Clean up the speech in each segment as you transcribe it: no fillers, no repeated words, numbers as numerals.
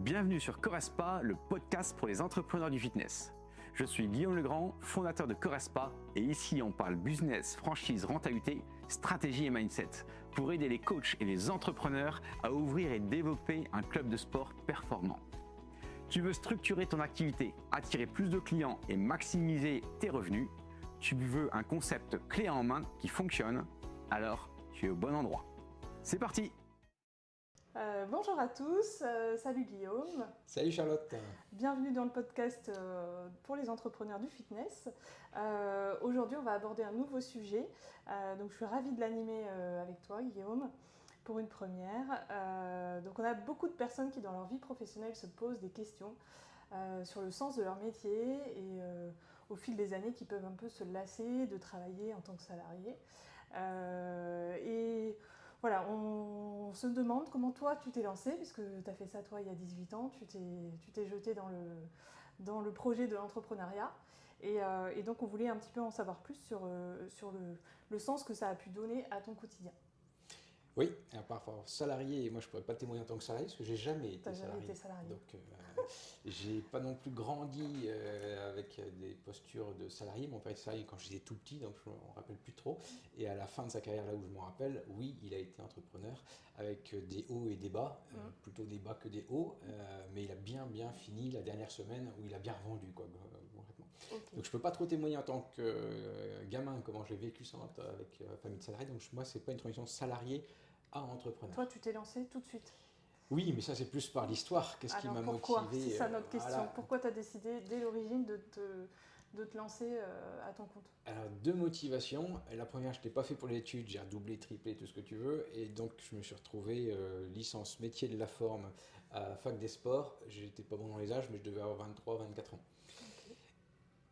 Bienvenue sur Correspa, le podcast pour les entrepreneurs du fitness. Je suis Guillaume Legrand, fondateur de Correspa, et ici on parle business, franchise, rentabilité, stratégie et mindset pour aider les coachs et les entrepreneurs à ouvrir et développer un club de sport performant. Tu veux structurer ton activité, attirer plus de clients et maximiser tes revenus? Tu veux un concept clé en main qui fonctionne? Alors tu es au bon endroit. C'est parti! Bonjour à tous, salut Guillaume. Salut Charlotte. Bienvenue dans le podcast pour les entrepreneurs du fitness. Aujourd'hui, on va aborder un nouveau sujet. Donc, je suis ravie de l'animer avec toi, Guillaume, pour une première. Donc, on a beaucoup de personnes qui, dans leur vie professionnelle, se posent des questions sur le sens de leur métier et au fil des années, qui peuvent un peu se lasser de travailler en tant que salarié. Et voilà, on se demande comment toi tu t'es lancé, puisque tu as fait ça toi il y a 18 ans, tu t'es jeté dans le projet de l'entrepreneuriat. Et donc on voulait un petit peu en savoir plus sur le sens que ça a pu donner à ton quotidien. Oui, par rapport salarié, moi je ne pourrais pas témoigner en tant que salarié parce que j'ai jamais été salarié. Donc j'ai pas non plus grandi avec des postures de salarié. Mon père était salarié quand j'étais tout petit, donc je ne me rappelle plus trop. Et à la fin de sa carrière, là où je me rappelle, oui, il a été entrepreneur avec des hauts et des bas, plutôt des bas que des hauts, mais il a bien fini la dernière semaine où il a bien revendu quoi. Okay. Donc je peux pas trop témoigner en tant que gamin comment j'ai vécu ça avec famille de salariés. Donc moi c'est pas une transition salarié à entrepreneur. Toi, tu t'es lancé tout de suite? Oui, mais ça c'est plus par l'histoire. Qu'est-ce qui m'a motivé? C'est ça notre question. Voilà. Pourquoi tu as décidé dès l'origine de te lancer à ton compte? Alors, deux motivations. La première, je n'étais pas fait pour les études, j'ai redoublé, triplé, tout ce que tu veux. Et donc, je me suis retrouvé licence métier de la forme à fac des sports. J'étais pas bon dans les âges, mais je devais avoir 23, 24 ans. Okay.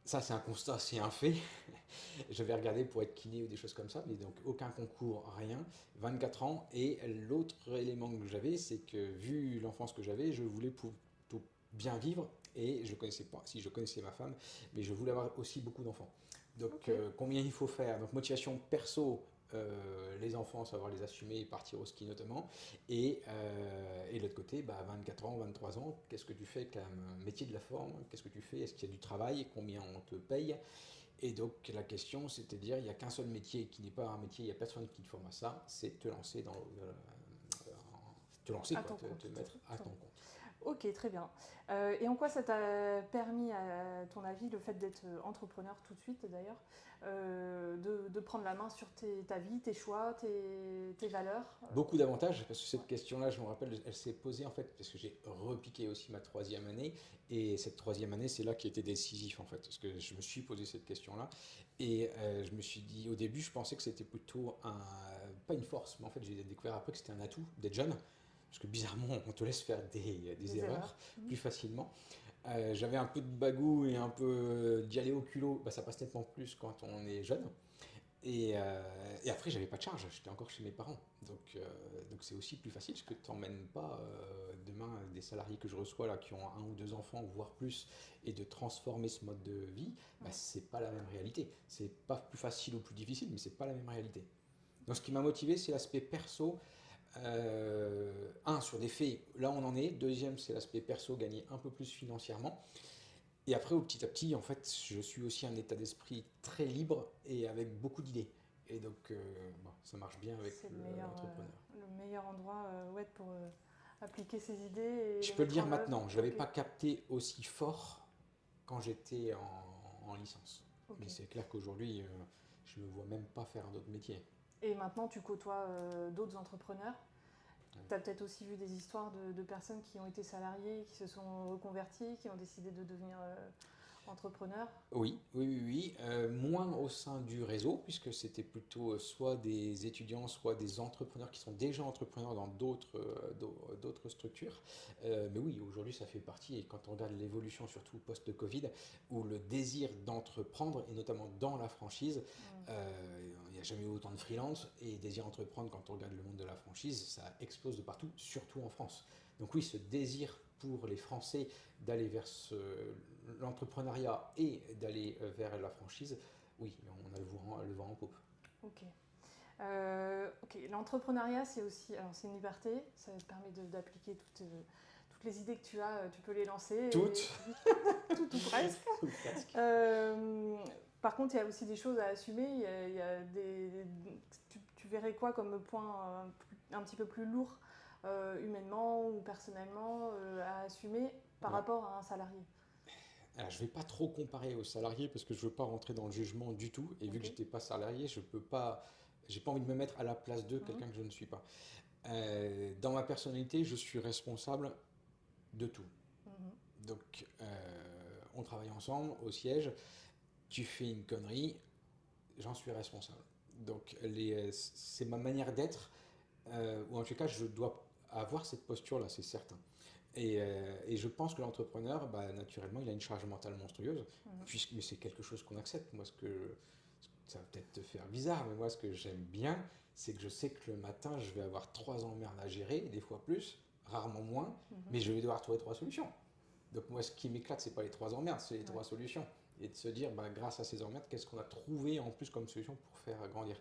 Ça, c'est un constat, c'est un fait. J'avais regardé pour être kiné ou des choses comme ça, mais donc aucun concours, rien. 24 ans. Et l'autre élément que j'avais, c'est que vu l'enfance que j'avais, je voulais plutôt bien vivre. Et je connaissais pas, si je connaissais ma femme, mais je voulais avoir aussi beaucoup d'enfants. Donc okay. Combien il faut faire? Donc motivation perso, les enfants, savoir les assumer et partir au ski notamment. Et de l'autre côté, 24 ans, 23 ans, qu'est-ce que tu fais avec un métier de la forme? Qu'est-ce que tu fais? Est-ce qu'il y a du travail? Combien on te paye? Et donc la question, c'était de dire, il n'y a qu'un seul métier qui n'est pas un métier, il n'y a personne qui te forme à ça, c'est te lancer te mettre à ton compte. Ok, très bien. Et en quoi ça t'a permis, à ton avis, le fait d'être entrepreneur tout de suite d'ailleurs, de prendre la main sur ta vie, tes choix, tes valeurs? Beaucoup d'avantages, parce que cette question-là, je me rappelle, elle s'est posée en fait, parce que j'ai repiqué aussi ma troisième année, et cette troisième année, c'est là qui était décisif en fait, parce que je me suis posé cette question-là, et je me suis dit, au début, je pensais que c'était plutôt pas une force, mais en fait, j'ai découvert après que c'était un atout d'être jeune. Parce que bizarrement, on te laisse faire des erreurs plus facilement. J'avais un peu de bagou et un peu d'y aller au culot. Ça passe nettement plus quand on est jeune. Et après, j'avais pas de charge. J'étais encore chez mes parents. Donc c'est aussi plus facile parce que tu n'emmènes pas demain des salariés que je reçois là, qui ont 1 ou 2 enfants, voire plus, et de transformer ce mode de vie, c'est pas la même réalité. C'est pas plus facile ou plus difficile, mais c'est pas la même réalité. Donc ce qui m'a motivé, c'est l'aspect perso. Sur des faits, là on en est. Deuxième, c'est l'aspect perso, gagner un peu plus financièrement. Et après, petit à petit, en fait, je suis aussi un état d'esprit très libre et avec beaucoup d'idées. Et donc, ça marche bien avec l'entrepreneur. Le meilleur endroit pour appliquer ses idées. Je peux le dire maintenant, je n'avais pas capté aussi fort quand j'étais en licence. Okay. Mais c'est clair qu'aujourd'hui, je ne me vois même pas faire un autre métier. Et maintenant, tu côtoies d'autres entrepreneurs. Tu as peut-être aussi vu des histoires de personnes qui ont été salariées, qui se sont reconverties, qui ont décidé de devenir entrepreneurs. Oui. Moins au sein du réseau, puisque c'était plutôt soit des étudiants, soit des entrepreneurs qui sont déjà entrepreneurs dans d'autres structures. Mais oui, aujourd'hui, ça fait partie, et quand on regarde l'évolution, surtout post-Covid, où le désir d'entreprendre, et notamment dans la franchise, il n'y a jamais eu autant de freelance, et désir d'entreprendre, quand on regarde le monde de la franchise, ça explose de partout, surtout en France. Donc oui, ce désir pour les Français d'aller vers l'entrepreneuriat et d'aller vers la franchise, oui, on a le vent en poupe. Ok. L'entrepreneuriat, c'est aussi, alors c'est une liberté, ça te permet d'appliquer toutes les idées que tu as, tu peux les lancer. Toutes. Tout ou presque. Tout presque. Par contre, il y a aussi des choses à assumer. Il y a tu verrais quoi comme point un petit peu plus lourd, humainement ou personnellement, à assumer par rapport à un salarié? Alors, je ne vais pas trop comparer aux salariés parce que je ne veux pas rentrer dans le jugement du tout. Et vu que je n'étais pas salarié, j'ai pas envie de me mettre à la place de quelqu'un que je ne suis pas. Dans ma personnalité, je suis responsable de tout. Donc, on travaille ensemble au siège. Tu fais une connerie, j'en suis responsable. Donc, c'est ma manière d'être, ou en tout cas, je dois avoir cette posture-là, c'est certain. Et je pense que l'entrepreneur, naturellement, il a une charge mentale monstrueuse, puisque c'est quelque chose qu'on accepte. Moi, ça va peut-être te faire bizarre, mais moi, ce que j'aime bien, c'est que je sais que le matin, je vais avoir 3 emmerdes à gérer, des fois plus, rarement moins, mais je vais devoir trouver 3 solutions. Donc moi, ce qui m'éclate, c'est pas les 3 emmerdes, c'est les 3 solutions. Et de se dire, grâce à ces emmerdes, qu'est-ce qu'on a trouvé en plus comme solution pour faire grandir.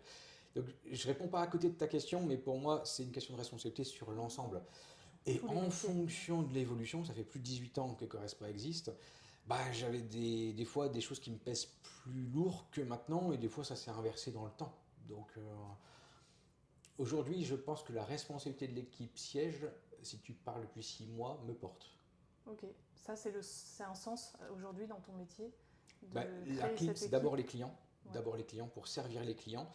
Donc je réponds pas à côté de ta question, mais pour moi, c'est une question de responsabilité sur l'ensemble. Et en fonction de l'évolution, ça fait plus de 18 ans que Corespa existe, j'avais des fois des choses qui me pèsent plus lourd que maintenant, et des fois ça s'est inversé dans le temps. Donc aujourd'hui, je pense que la responsabilité de l'équipe siège, si tu parles depuis 6 mois, me porte. Ok, ça c'est un sens aujourd'hui dans ton métier. La clé, c'est d'abord les clients. D'abord les clients pour servir les clients.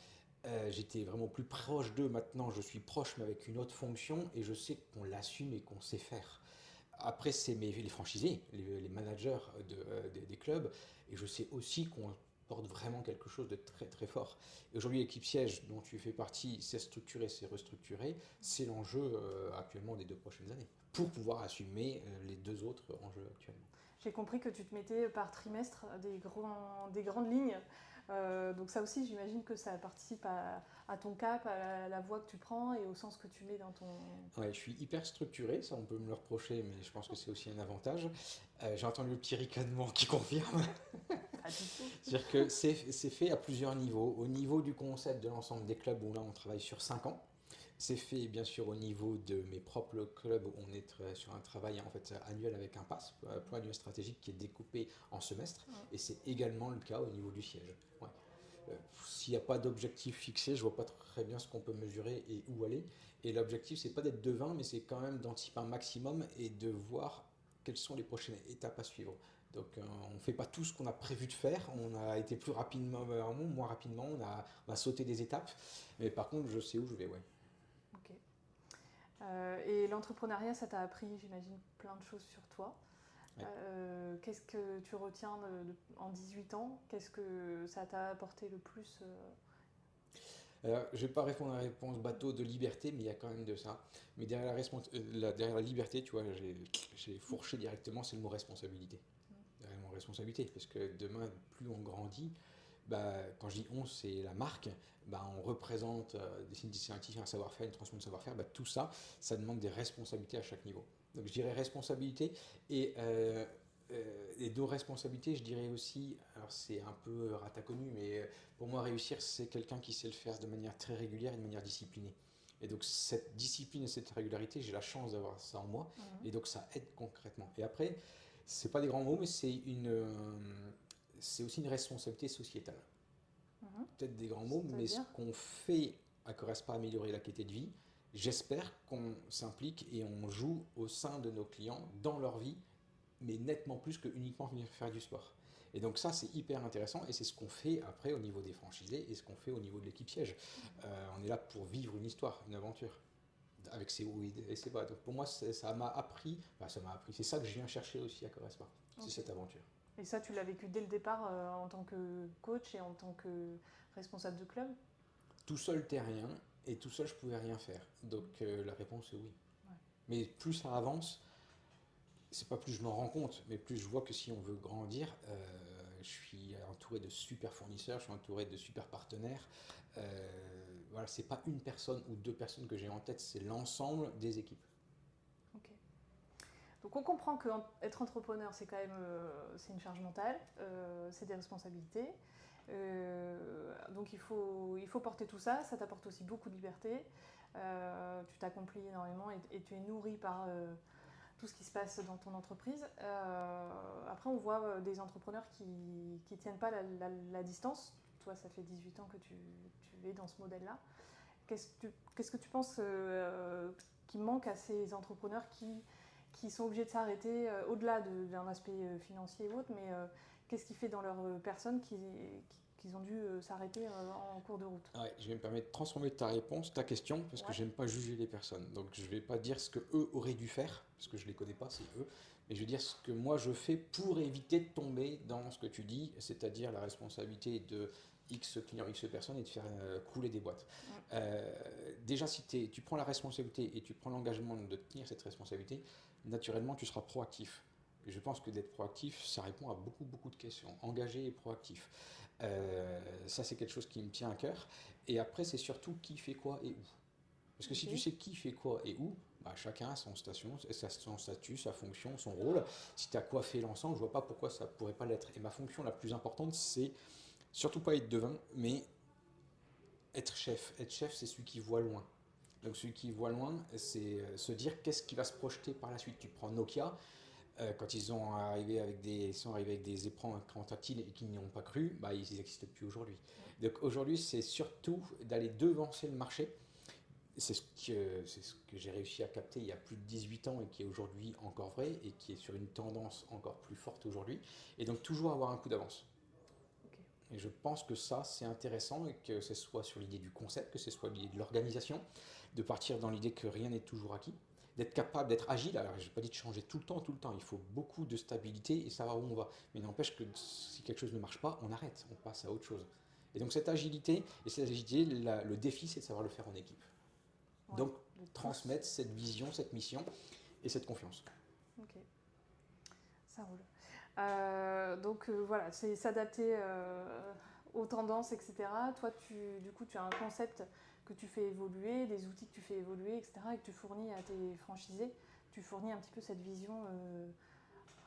J'étais vraiment plus proche d'eux. Maintenant, je suis proche, mais avec une autre fonction, et je sais qu'on l'assume et qu'on sait faire. Après, c'est les franchisés, les managers des clubs, et je sais aussi qu'on porte vraiment quelque chose de très très fort. Et aujourd'hui, l'équipe siège dont tu fais partie, c'est structuré, c'est restructuré. C'est l'enjeu actuellement des 2 prochaines années, pour pouvoir assumer les 2 autres enjeux actuellement. J'ai compris que tu te mettais par trimestre des grandes lignes. Donc ça aussi, j'imagine que ça participe à ton cap, à la voie que tu prends et au sens que tu mets dans ton... Ouais, je suis hyper structuré, ça on peut me le reprocher, mais je pense que c'est aussi un avantage. J'ai entendu le petit ricanement qui confirme. Pas du tout. C'est-à-dire que c'est fait à plusieurs niveaux. Au niveau du concept de l'ensemble des clubs où là on travaille sur 5 ans. C'est fait bien sûr au niveau de mes propres clubs où on est sur un travail en fait annuel avec un PAS, plan annuel stratégique qui est découpé en semestre. Et c'est également le cas au niveau du siège. Ouais. S'il n'y a pas d'objectif fixé, je vois pas très bien ce qu'on peut mesurer et où aller. Et l'objectif, c'est pas d'être devin, mais c'est quand même d'anticiper un maximum et de voir quelles sont les prochaines étapes à suivre. Donc on ne fait pas tout ce qu'on a prévu de faire, on a été plus rapidement, moins rapidement, on a sauté des étapes, mais par contre je sais où je vais, ouais. Ok. Et l'entrepreneuriat, ça t'a appris, j'imagine, plein de choses sur toi. Ouais. Qu'est-ce que tu retiens en 18 ans? Qu'est-ce que ça t'a apporté le plus je ne vais pas répondre à la réponse bateau de liberté, mais il y a quand même de ça. Mais derrière la liberté, tu vois, j'ai fourché directement, c'est le mot responsabilité. Derrière le mot responsabilité, parce que demain, plus on grandit, quand je dis on, c'est la marque, on représente des signes scientifiques, un savoir-faire, une transmission de savoir-faire, tout ça, ça demande des responsabilités à chaque niveau. Donc je dirais responsabilité et de responsabilité, je dirais aussi, alors c'est un peu rataconnu, mais pour moi réussir, c'est quelqu'un qui sait le faire de manière très régulière et de manière disciplinée. Et donc cette discipline et cette régularité, j'ai la chance d'avoir ça en moi, et donc ça aide concrètement. Et après, c'est pas des grands mots, mais c'est aussi une responsabilité sociétale. Peut-être des grands mots, mais ce qu'on fait ne correspond pas à améliorer la qualité de vie. J'espère qu'on s'implique et on joue au sein de nos clients dans leur vie, mais nettement plus que uniquement venir faire du sport. Et donc ça, c'est hyper intéressant et c'est ce qu'on fait après au niveau des franchisés et ce qu'on fait au niveau de l'équipe siège. On est là pour vivre une histoire, une aventure, avec ses hauts et ses bas. Donc pour moi, ça m'a appris, c'est ça que je viens chercher aussi à Corespa, c'est cette aventure. Et ça, tu l'as vécu dès le départ en tant que coach et en tant que responsable de club? Tout seul, t'es rien, et tout seul, je pouvais rien faire. Donc la réponse est oui. Ouais. Mais plus ça avance, c'est pas plus je m'en rends compte, mais plus je vois que si on veut grandir, je suis entouré de super fournisseurs, je suis entouré de super partenaires. Voilà, c'est pas une personne ou 2 personnes que j'ai en tête, c'est l'ensemble des équipes. Ok. Donc on comprend qu'être entrepreneur, c'est quand même c'est une charge mentale, c'est des responsabilités. Donc il faut porter tout ça, ça t'apporte aussi beaucoup de liberté. Tu t'accomplis énormément et tu es nourri par tout ce qui se passe dans ton entreprise. Après, on voit des entrepreneurs qui ne tiennent pas la distance. Toi, ça fait 18 ans que tu es dans ce modèle-là. Qu'est-ce que tu penses qui manque à ces entrepreneurs qui sont obligés de s'arrêter au-delà d'un aspect financier ou autre, mais qu'est-ce qui fait dans leur personne qu'ils ont dû s'arrêter en cours de route? Ouais, je vais me permettre de transformer ta question, parce que j'aime pas juger les personnes. Donc je vais pas dire ce que eux auraient dû faire, parce que je les connais pas, c'est eux. Mais je veux dire ce que moi je fais pour éviter de tomber dans ce que tu dis, c'est-à-dire la responsabilité de X clients, X personnes et de faire couler des boîtes. Déjà, si tu prends la responsabilité et tu prends l'engagement de tenir cette responsabilité, naturellement tu seras proactif. Et je pense que d'être proactif, ça répond à beaucoup, beaucoup de questions. Engagé et proactif. Ça, c'est quelque chose qui me tient à cœur. Et après, c'est surtout qui fait quoi et où. Parce que si tu sais qui fait quoi et où, bah, chacun a son statut, sa fonction, son rôle. Si tu as coiffé l'ensemble, je vois pas pourquoi ça pourrait pas l'être. Et ma fonction la plus importante, c'est surtout pas être devin, mais être chef. Être chef, c'est celui qui voit loin. Donc celui qui voit loin, c'est se dire qu'est-ce qui va se projeter par la suite. Tu prends Nokia, quand ils sont arrivés avec des écrans tactiles et qu'ils n'y ont pas cru, bah, ils n'existent plus aujourd'hui. Donc aujourd'hui, c'est surtout d'aller devancer le marché. C'est ce que j'ai réussi à capter il y a plus de 18 ans et qui est aujourd'hui encore vrai et qui est sur une tendance encore plus forte aujourd'hui. Et donc toujours avoir un coup d'avance. Et je pense que ça, c'est intéressant, et que ce soit sur l'idée du concept, que ce soit l'idée de l'organisation, de partir dans l'idée que rien n'est toujours acquis, d'être capable d'être agile. Alors, je n'ai pas dit de changer tout le temps. Il faut beaucoup de stabilité et savoir où on va. Mais n'empêche que si quelque chose ne marche pas, on arrête, on passe à autre chose. Et donc, cette agilité, le défi, c'est de savoir le faire en équipe. Ouais, donc, transmettre cette vision, cette mission et cette confiance. Ok, ça roule. Voilà, c'est s'adapter aux tendances, etc. Toi, du coup, tu as un concept que tu fais évoluer, des outils que tu fais évoluer, etc. et que tu fournis à tes franchisés. Tu fournis un petit peu cette vision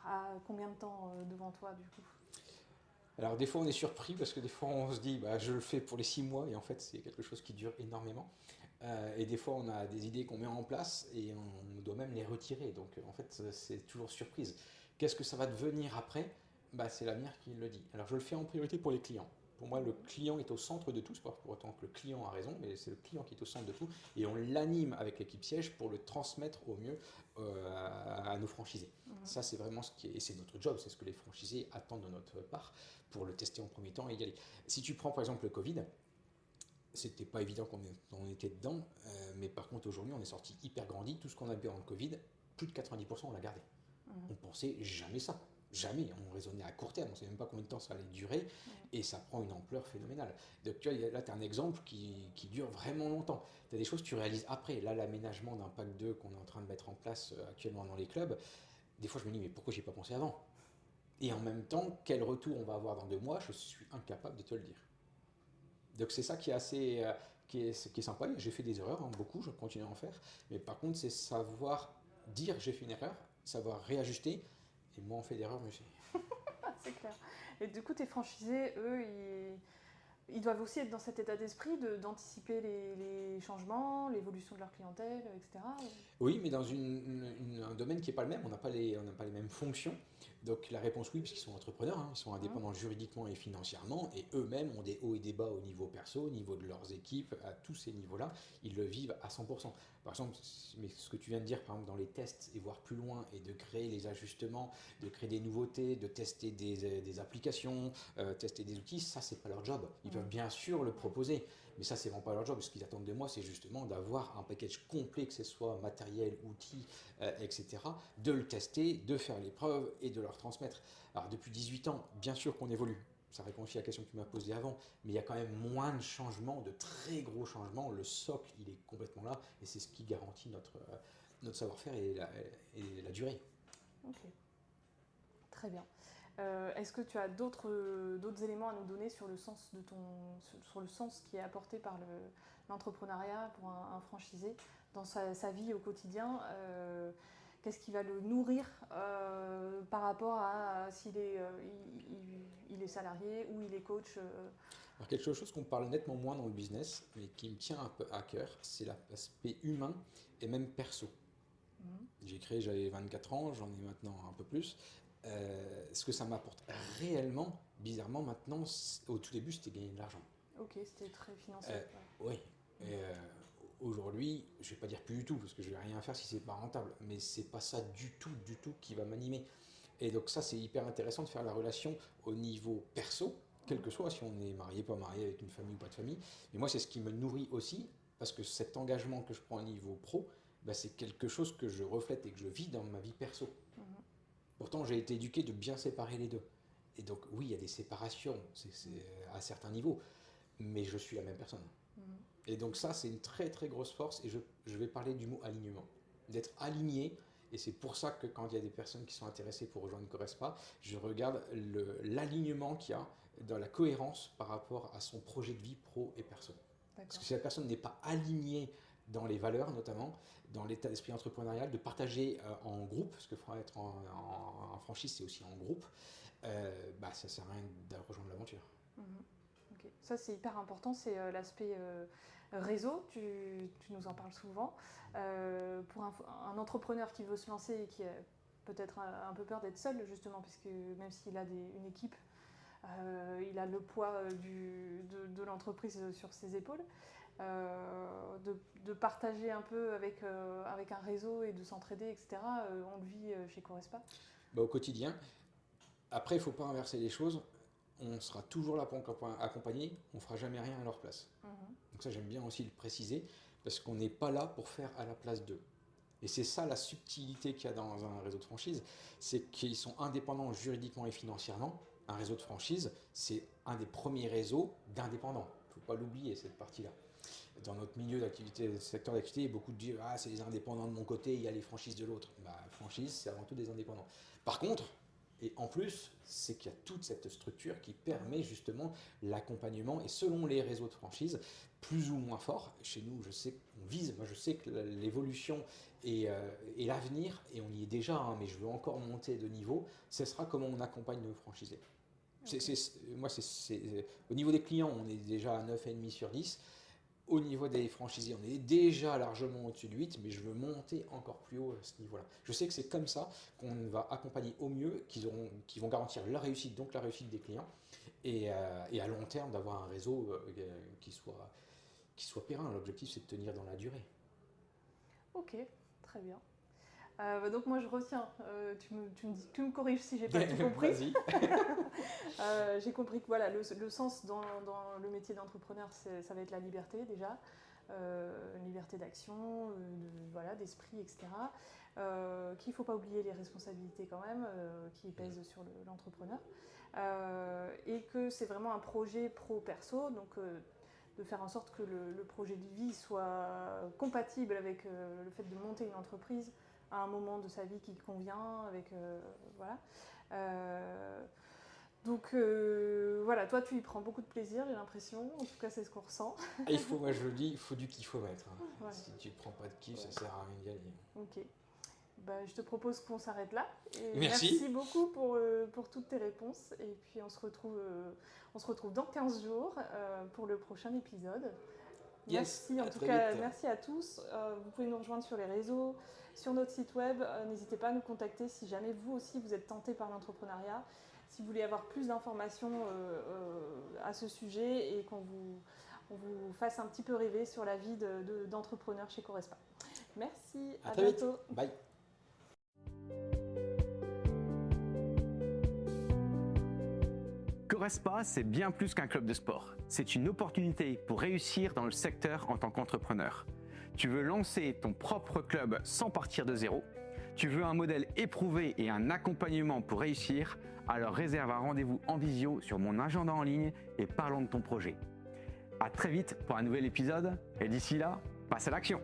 à combien de temps devant toi, du coup? Alors des fois on est surpris parce que des fois on se dit bah, je le fais pour les 6 mois et en fait c'est quelque chose qui dure énormément. Et des fois on a des idées qu'on met en place et on doit même les retirer. Donc en fait c'est toujours surprise. Qu'est-ce que ça va devenir après? Bah, c'est l'avenir qui le dit. Alors je le fais en priorité pour les clients. Pour moi, le client est au centre de tout. C'est pas pour autant que le client a raison, mais c'est le client qui est au centre de tout. Et on l'anime avec l'équipe siège pour le transmettre au mieux à nos franchisés. Ça, c'est vraiment ce qui est, et c'est notre job, c'est ce que les franchisés attendent de notre part pour le tester en premier temps et y aller. Si tu prends par exemple le Covid, c'était pas évident qu'on était dedans, mais par contre aujourd'hui on est sorti hyper grandi. Tout ce qu'on a vu en Covid, plus de 90% on l'a gardé. On pensait jamais ça. Jamais, on raisonnait à court terme, on ne savait même pas combien de temps ça allait durer, et ça prend une ampleur phénoménale. Donc tu vois, là tu as un exemple qui dure vraiment longtemps. Tu as des choses que tu réalises après. Là, l'aménagement d'un pack 2 qu'on est en train de mettre en place actuellement dans les clubs, des fois je me dis mais pourquoi j'ai pas pensé avant? Et en même temps, quel retour on va avoir dans 2 mois, je suis incapable de te le dire. Donc c'est ça qui est assez qui est sympa. J'ai fait des erreurs, hein, beaucoup, je continue à en faire, mais par contre c'est savoir dire j'ai fait une erreur, savoir réajuster. Et moins on fait d'erreurs, mieux c'est. C'est clair. Et du coup, tes franchisés, eux, ils doivent aussi être dans cet état d'esprit d'anticiper les changements, l'évolution de leur clientèle, etc. Oui, mais dans un domaine qui n'est pas le même, on n'a pas les mêmes fonctions. Donc la réponse oui, puisqu'ils sont entrepreneurs, hein, ils sont indépendants juridiquement et financièrement, et eux-mêmes ont des hauts et des bas au niveau perso, au niveau de leurs équipes, à tous ces niveaux-là, ils le vivent à 100%. Par exemple, mais ce que tu viens de dire, par exemple, dans les tests, et voir plus loin, et de créer les ajustements, de créer des nouveautés, de tester des applications, tester des outils, ça c'est pas leur job. Ils peuvent bien sûr le proposer, mais ça c'est vraiment pas leur job. Ce qu'ils attendent de moi, c'est justement d'avoir un package complet, que ce soit matériel, outils, etc., de le tester, de faire les preuves et de leur transmettre. Alors depuis 18 ans, bien sûr qu'on évolue. Ça répond aussi à la question que tu m'as posée avant, mais il y a quand même moins de changements, de très gros changements. Le socle, il est complètement là, et c'est ce qui garantit notre savoir-faire et la durée. Ok, très bien. Est-ce que tu as d'autres éléments à nous donner sur le sens sur le sens qui est apporté par l'entrepreneuriat pour un franchisé dans sa vie au quotidien? Qu'est-ce qui va le nourrir par rapport à s'il est, il est salarié ou il est coach? Alors quelque chose qu'on parle nettement moins dans le business, mais qui me tient un peu à cœur, c'est l'aspect humain et même perso. J'ai créé, j'avais 24 ans, j'en ai maintenant un peu plus. Ce que ça m'apporte réellement, bizarrement maintenant, au tout début, c'était gagner de l'argent. Ok, c'était très financier. Oui. Aujourd'hui, je vais pas dire plus du tout, parce que je vais rien faire si c'est pas rentable, mais c'est pas ça du tout qui va m'animer. Et donc ça, c'est hyper intéressant de faire la relation au niveau perso, quel que soit, si on est marié, pas marié, avec une famille ou pas de famille. Mais moi, c'est ce qui me nourrit aussi, parce que cet engagement que je prends au niveau pro, bah, c'est quelque chose que je reflète et que je vis dans ma vie perso. Pourtant, j'ai été éduqué de bien séparer les deux. Et donc, oui, il y a des séparations, c'est à certains niveaux, mais je suis la même personne. Et donc ça, c'est une très très grosse force, et je vais parler du mot alignement. D'être aligné, et c'est pour ça que quand il y a des personnes qui sont intéressées pour rejoindre Corespa, je regarde l'alignement qu'il y a dans la cohérence par rapport à son projet de vie pro et perso. Parce que si la personne n'est pas alignée dans les valeurs notamment, dans l'état d'esprit entrepreneurial, de partager en groupe, parce que être en franchise c'est aussi en groupe, bah, ça ne sert à rien de rejoindre l'aventure. Okay. Ça c'est hyper important, c'est l'aspect réseau, tu nous en parles souvent. Pour un entrepreneur qui veut se lancer et qui a peut-être un peu peur d'être seul justement, parce que même s'il a une équipe, il a le poids de l'entreprise sur ses épaules. De partager un peu avec un réseau et de s'entraider, etc. On le vit chez Corespa. Bah, au quotidien. Après, il ne faut pas inverser les choses. On sera toujours là pour accompagner, on ne fera jamais rien à leur place. Donc ça, j'aime bien aussi le préciser, parce qu'on n'est pas là pour faire à la place d'eux. Et c'est ça la subtilité qu'il y a dans un réseau de franchise, c'est qu'ils sont indépendants juridiquement et financièrement. Un réseau de franchise, c'est un des premiers réseaux d'indépendants. Il ne faut pas l'oublier, cette partie-là. Dans notre milieu d'activité, secteur d'activité, beaucoup de disent c'est les indépendants de mon côté, il y a les franchises de l'autre. Bah, franchise, c'est avant tout des indépendants. Par contre, et en plus, c'est qu'il y a toute cette structure qui permet justement l'accompagnement, et selon les réseaux de franchise, plus ou moins fort. Chez nous, je sais qu'on vise, moi je sais que l'évolution et l'avenir, et on y est déjà, hein, mais je veux encore monter de niveau, ce sera comment on accompagne nos franchisés. Okay. Au niveau des clients, on est déjà à 9,5 sur 10. Au niveau des franchisés, on est déjà largement au-dessus de 8, mais je veux monter encore plus haut à ce niveau-là. Je sais que c'est comme ça qu'on va accompagner au mieux, qui vont garantir leur réussite, donc la réussite des clients, et à long terme d'avoir un réseau qui soit périn. L'objectif, c'est de tenir dans la durée. Ok, très bien. Donc moi je retiens, tu me corriges si j'ai pas tout compris. Vas-y. J'ai compris que voilà, le sens dans le métier d'entrepreneur, ça va être la liberté déjà, liberté d'action, voilà, d'esprit, etc. Qu'il ne faut pas oublier les responsabilités quand même qui pèsent sur l'entrepreneur. Et que c'est vraiment un projet pro-perso, donc de faire en sorte que le projet de vie soit compatible avec le fait de monter une entreprise à un moment de sa vie qui convient, avec voilà. Donc voilà, toi tu y prends beaucoup de plaisir, j'ai l'impression, en tout cas c'est ce qu'on ressent. Moi je le dis, il faut du kiffomètre. Hein. Ouais. Si tu ne prends pas de kiff, ça sert à rien d'y aller. Ok. Bah, je te propose qu'on s'arrête là. Et merci beaucoup pour toutes tes réponses. Et puis on se retrouve dans 15 jours pour le prochain épisode. Yes, merci en tout cas, merci à tous. Vous pouvez nous rejoindre sur les réseaux, sur notre site web. N'hésitez pas à nous contacter si jamais vous aussi vous êtes tenté par l'entrepreneuriat. Si vous voulez avoir plus d'informations à ce sujet et qu'on vous fasse un petit peu rêver sur la vie d'entrepreneur chez Corespa. Merci, à bientôt. Vite. Bye. Corespa, c'est bien plus qu'un club de sport. C'est une opportunité pour réussir dans le secteur en tant qu'entrepreneur. Tu veux lancer ton propre club sans partir de zéro? Tu veux un modèle éprouvé et un accompagnement pour réussir? Alors réserve un rendez-vous en visio sur mon agenda en ligne et parlons de ton projet. À très vite pour un nouvel épisode et d'ici là, passe à l'action!